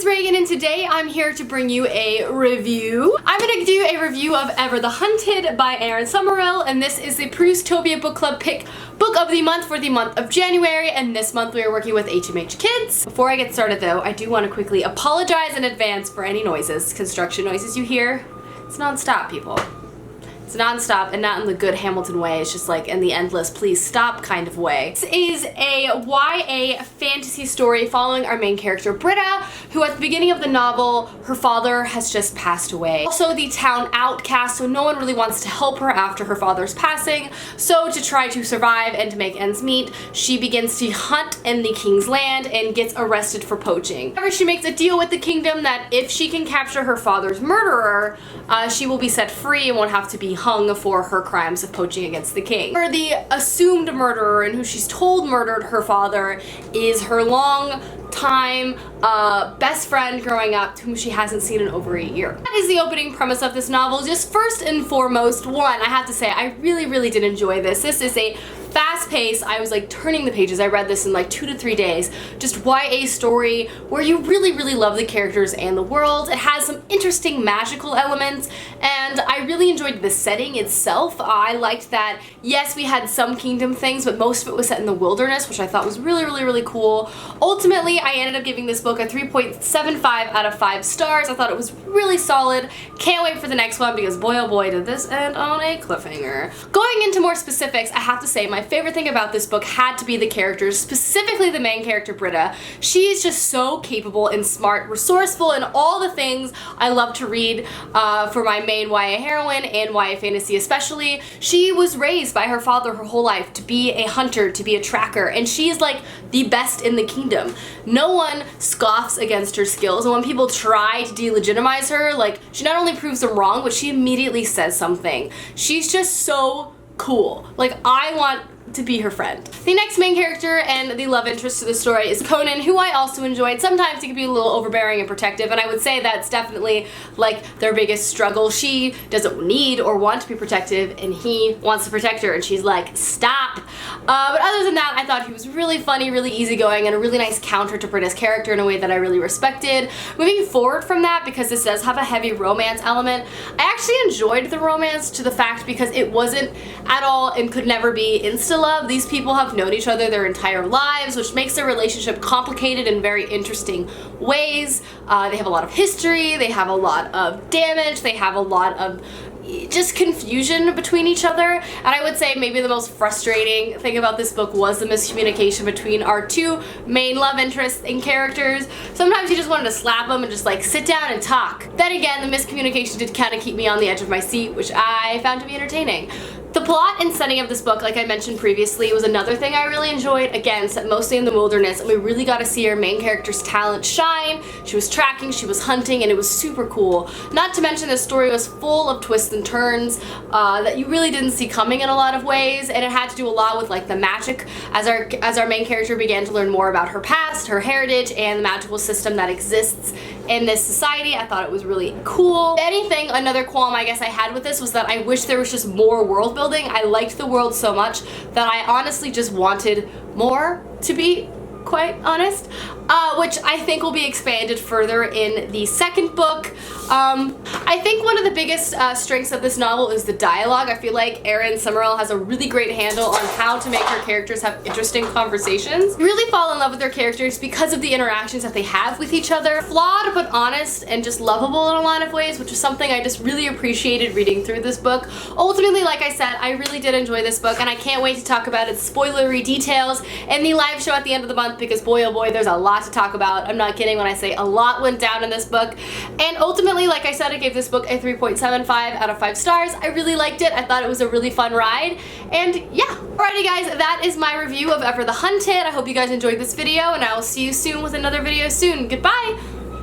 Reagan, and today I'm here to bring you a review. I'm gonna do a review of Ever the Hunted by Aaron Summerell, and this is the Proustopia Book Club pick book of the month for the month of January, and this month we are working with HMH Kids. Before I get started though, I do want to quickly apologize in advance for any noises, construction noises you hear. It's non-stop, people. It's non-stop, and not in the good Hamilton way. It's just like in the endless please stop kind of way. This is a YA fantasy story following our main character Britta, who at the beginning of the novel, her father has just passed away. Also the town outcast, so no one really wants to help her after her father's passing. So to try to survive and to make ends meet, she begins to hunt in the king's land and gets arrested for poaching. However, she makes a deal with the kingdom that if she can capture her father's murderer, she will be set free and won't have to be hung for her crimes of poaching against the king. Her the assumed murderer, and who she's told murdered her father, is her long time best friend growing up, whom she hasn't seen in over a year. That is the opening premise of this novel. Just first and foremost, one, I have to say I really did enjoy this. This is a fast pace, I was like turning the pages. I read this in like 2 to 3 days. Just YA story where you really love the characters and the world. It has some interesting magical elements, and I really enjoyed the setting itself. I liked that, yes, we had some kingdom things, but most of it was set in the wilderness, which I thought was really cool. Ultimately, I ended up giving this book a 3.75 out of 5 stars. I thought it was really solid. Can't wait for the next one because boy oh boy did this end on a cliffhanger. Going into more specifics, I have to say my favorite thing about this book had to be the characters, specifically the main character Britta. She is just so capable and smart, resourceful, and all the things I love to read for my main YA heroine and YA fantasy especially. She was raised by her father her whole life to be a hunter, to be a tracker, and she is like the best in the kingdom. No one scoffs against her skills, and when people try to delegitimize her, like, she not only proves them wrong, but she immediately says something. She's just so cool. Like, I want to be her friend. The next main character and the love interest to the story is Conan, who I also enjoyed. Sometimes he can be a little overbearing and protective, and I would say that's definitely like their biggest struggle. She doesn't need or want to be protective, and he wants to protect her, and she's like, stop. But other than that, I thought he was really funny, really easygoing, and a really nice counter to Britta's character in a way that I really respected. Moving forward from that, because this does have a heavy romance element, I actually enjoyed the romance to the fact because it wasn't at all and could never be insta-love. These people have known each other their entire lives, which makes their relationship complicated in very interesting ways. They have a lot of history, they have a lot of damage, they have a lot of just confusion between each other, and I would say maybe the most frustrating thing about this book was the miscommunication between our two main love interests and characters. Sometimes you just wanted to slap them and just like sit down and talk. Then again, the miscommunication did kind of keep me on the edge of my seat, which I found to be entertaining. The plot and setting of this book, like I mentioned previously, was another thing I really enjoyed. Again, set mostly in the wilderness, and we really got to see our main character's talent shine. She was tracking, she was hunting, and it was super cool. Not to mention the story was full of twists and turns that you really didn't see coming in a lot of ways, and it had to do a lot with like the magic as our main character began to learn more about her past, her heritage, and the magical system that exists in this society. I thought it was really cool. If anything, another qualm I guess I had with this was that I wish there was just more world building. I liked the world so much that I honestly just wanted more, to be quite honest, which I think will be expanded further in the second book. I think one of the biggest strengths of this novel is the dialogue. I feel like Aaron Summerell has a really great handle on how to make her characters have interesting conversations. You really fall in love with their characters because of the interactions that they have with each other. Flawed but honest and just lovable in a lot of ways, which is something I just really appreciated reading through this book. Ultimately, like I said, I really did enjoy this book, and I can't wait to talk about its spoilery details in the live show at the end of the month, because boy oh boy, there's a lot to talk about. I'm not kidding when I say a lot went down in this book. And ultimately, like I said, I gave this book a 3.75 out of 5 stars. I really liked it. I thought it was a really fun ride. And yeah. Alrighty guys, that is my review of Ever the Hunted. I hope you guys enjoyed this video, and I will see you soon with another video soon. Goodbye!